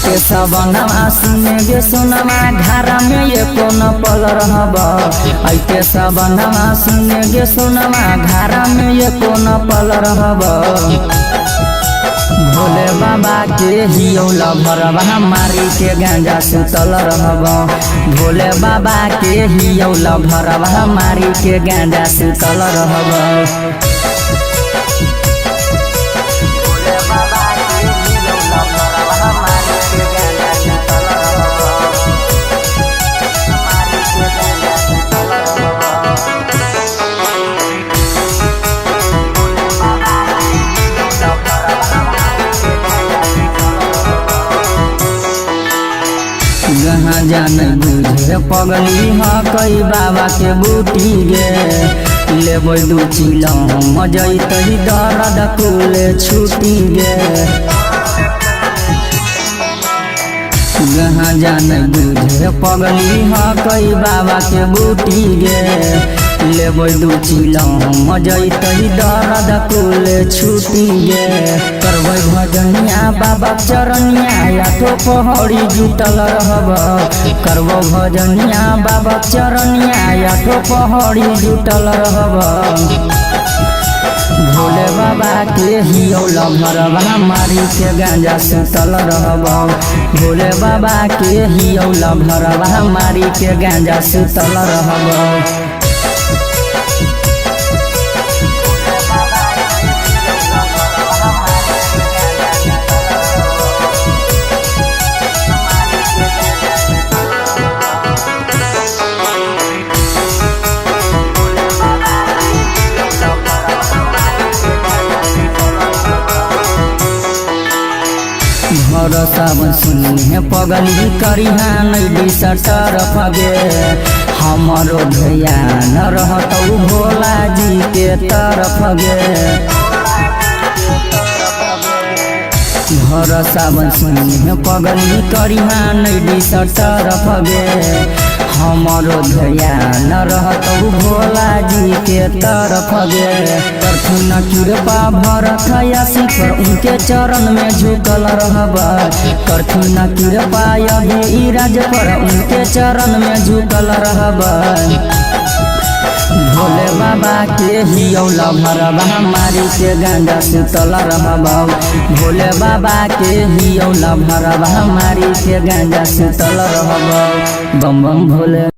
ऐके सबनमा सुने गे सोनमा घारा में ये कोन पल रहब। ऐके सबनमा सुने गे सोनमा घारा में ये कोन पल रहब। भोले बाबा के हियौला भरवा मारी के गांजा सुतल रहब। भोले बाबा के हियौला भरवा मारी के गांजा सुतल रहब। जहाँ जाने बुझे पगली कई बाबा के बूटी गे। लेबै दू चिलम जैतही दर्द कुले छूटी गे। जहाँ जाने बुझे पगली कई बाबा के बूटी गे। लेबै दू चिलम जैतही दर्द कुले छूटी गे। करबै भजनिया बाबा चरनिया आठो पहाड़ी जुटल रहब। करबो भजनिया बाबा चरनिया आठो पहाड़ी जुटल रहब। भोले बाबा के हियौला भरवा मारी के गांजा सुतल रहब। भोले बाबा के हियौला भरवा मारी के गांजा सुतल रहब। घर सावन सुने पगली करिहा नैडी सटर फगे। हमारो ध्यान रहतौ भोला जी के तरफ गे। घर सावन सुने पगली करिहा नैडी सटर फगे। हमारो ध्यान रहतौ भोला जी के तरफ गे। करथुन कृपा भरत यासी पर उनके चरण में झुकल रहब। करथुन कृपा अभी राज पर उनके चरण में झुकल रहब। भोले बाबा के हियौला भरवा मारी के गांजा सुतल रहब। भोले बाबा के हियौला भरवा मारी के गांजा सुतल रहब। बम बम भोले।